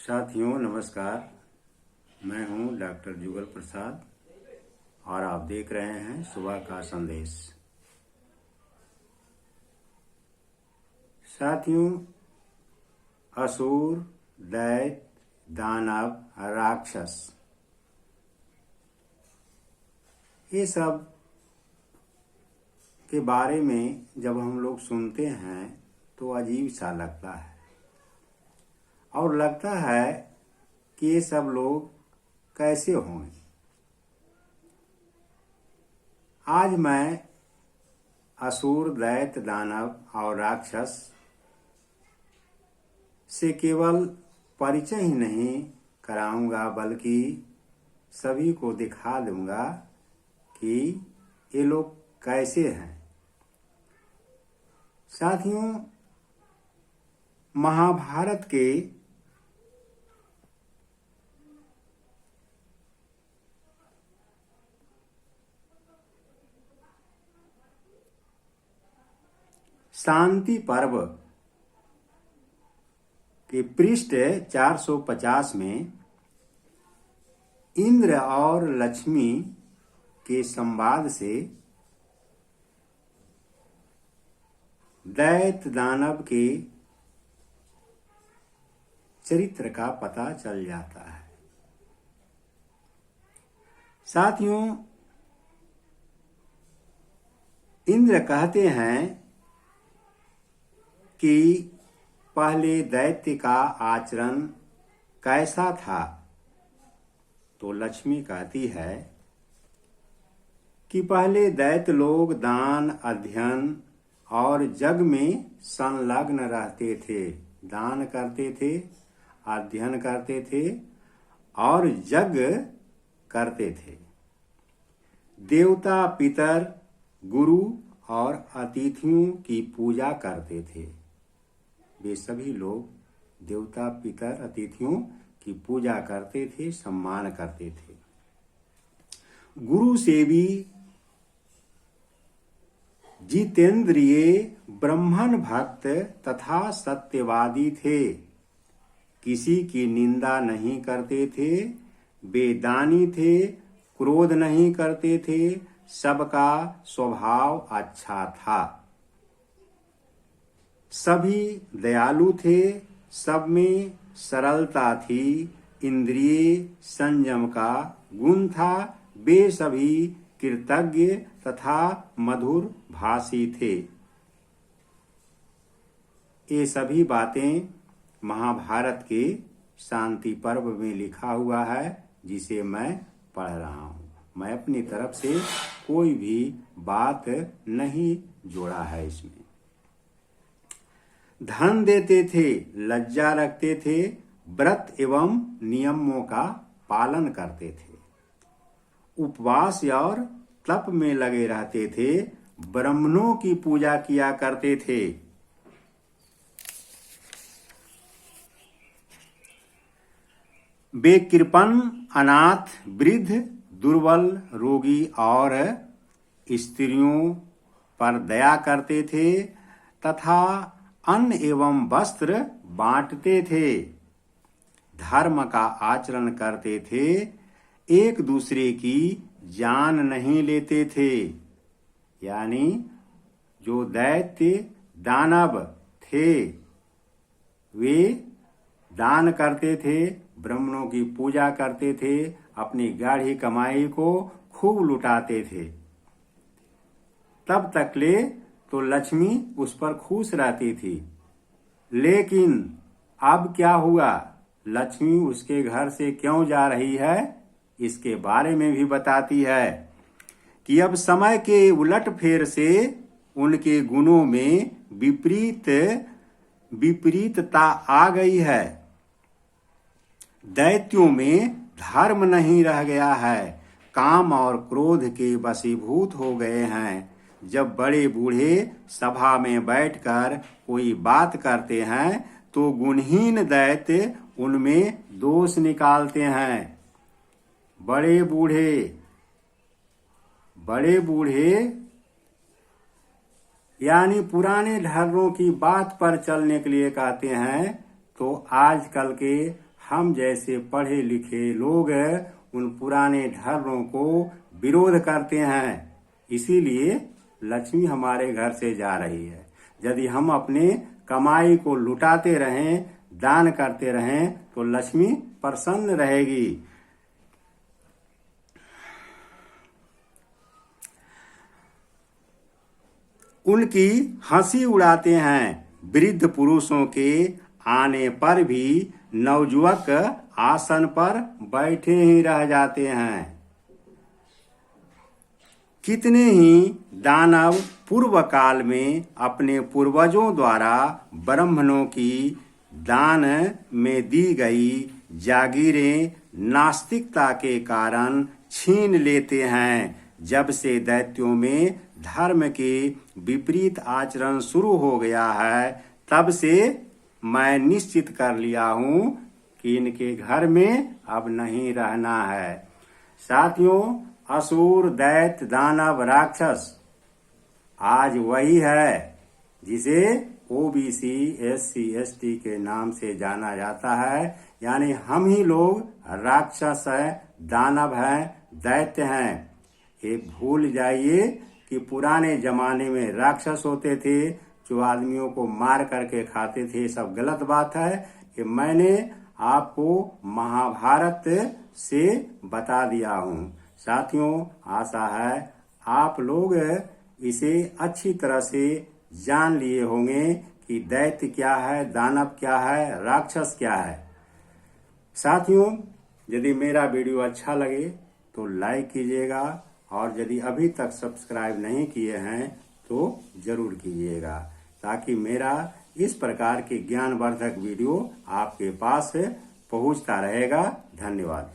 साथियों नमस्कार। मैं हूं डॉक्टर जुगल प्रसाद और आप देख रहे हैं सुबह का संदेश। साथियों, असुर, दैत्य, दानव, राक्षस, ये सब के बारे में जब हम लोग सुनते हैं तो अजीब सा लगता है और लगता है कि ये सब लोग कैसे होंगे। आज मैं असुर, दैत्य, दानव और राक्षस से केवल परिचय ही नहीं कराऊंगा, बल्कि सभी को दिखा दूंगा कि ये लोग कैसे हैं। साथियों, महाभारत के शांति पर्व के पृष्ठ 450 में इंद्र और लक्ष्मी के संवाद से दैत्य दानव के चरित्र का पता चल जाता है। साथियों, इंद्र कहते हैं कि पहले दैत्य का आचरण कैसा था, तो लक्ष्मी कहती है कि पहले दैत्य लोग दान, अध्ययन और यज्ञ में संलग्न रहते थे। दान करते थे, अध्ययन करते थे और यज्ञ करते थे। देवता, पितर, गुरु और अतिथियों की पूजा करते थे। वे सभी लोग देवता, पितर, अतिथियों की पूजा करते थे, सम्मान करते थे। गुरु से भी जितेंद्रिय, ब्राह्मण भक्त तथा सत्यवादी थे। किसी की निंदा नहीं करते थे, वे दानी थे, क्रोध नहीं करते थे, सबका स्वभाव अच्छा था। सभी दयालु थे, सब में सरलता थी, इंद्रिय संयम का गुण था। वे सभी कृतज्ञ तथा मधुर भाषी थे। ये सभी बातें महाभारत के शांति पर्व में लिखा हुआ है, जिसे मैं पढ़ रहा हूँ। मैं अपनी तरफ से कोई भी बात नहीं जोड़ा है इसमें। धन देते थे, लज्जा रखते थे, व्रत एवं नियमों का पालन करते थे, उपवास और तप में लगे रहते थे, ब्राह्मणों की पूजा किया करते थे। वे कृपण, अनाथ, वृद्ध, दुर्बल, रोगी और स्त्रियों पर दया करते थे तथा अन्न एवं वस्त्र बांटते थे। धर्म का आचरण करते थे, एक दूसरे की जान नहीं लेते थे। यानी जो दैत्य दानव थे वे दान करते थे, ब्राह्मणों की पूजा करते थे, अपनी गाढ़ी कमाई को खूब लुटाते थे। तब तक ले तो लक्ष्मी उस पर खुश रहती थी। लेकिन अब क्या हुआ, लक्ष्मी उसके घर से क्यों जा रही है, इसके बारे में भी बताती है कि अब समय के उलटफेर से उनके गुणों में विपरीतता आ गई है। दैत्यों में धर्म नहीं रह गया है, काम और क्रोध के वशीभूत हो गए हैं। जब बड़े बूढ़े सभा में बैठकर कोई बात करते हैं तो गुणहीन दैत्य उनमें दोष निकालते हैं। बड़े बूढ़े यानी पुराने ढर्रों की बात पर चलने के लिए कहते हैं, तो आजकल के हम जैसे पढ़े लिखे लोग उन पुराने धर्मों को विरोध करते हैं। इसीलिए लक्ष्मी हमारे घर से जा रही है। यदि हम अपने कमाई को लुटाते रहें, दान करते रहें, तो लक्ष्मी प्रसन्न रहेगी। उनकी हंसी उड़ाते हैं। वृद्ध पुरुषों के आने पर भी नवयुवक आसन पर बैठे ही रह जाते हैं। कितने ही दानव पूर्व काल में अपने पूर्वजों द्वारा ब्राह्मणों की दान में दी गई जागीरें नास्तिकता के कारण छीन लेते हैं। जब से दैत्यों में धर्म के विपरीत आचरण शुरू हो गया है, तब से मैं निश्चित कर लिया हूं कि इनके घर में अब नहीं रहना है। साथियों, असुर, दैत्य, दानव, राक्षस आज वही है जिसे ओबीसी, एससी, एसटी के नाम से जाना जाता है। यानी हम ही लोग राक्षस हैं, दानव हैं, दैत्य हैं। ये भूल जाइए कि पुराने जमाने में राक्षस होते थे जो आदमियों को मार करके खाते थे। सब गलत बात है। कि मैंने आपको महाभारत से बता दिया हूँ। साथियों, आशा है आप लोग इसे अच्छी तरह से जान लिए होंगे कि दैत्य क्या है, दानव क्या है, राक्षस क्या है। साथियों, यदि मेरा वीडियो अच्छा लगे तो लाइक कीजिएगा, और यदि अभी तक सब्सक्राइब नहीं किए हैं तो जरूर कीजिएगा, ताकि मेरा इस प्रकार के ज्ञानवर्धक वीडियो आपके पास पहुंचता रहेगा। धन्यवाद।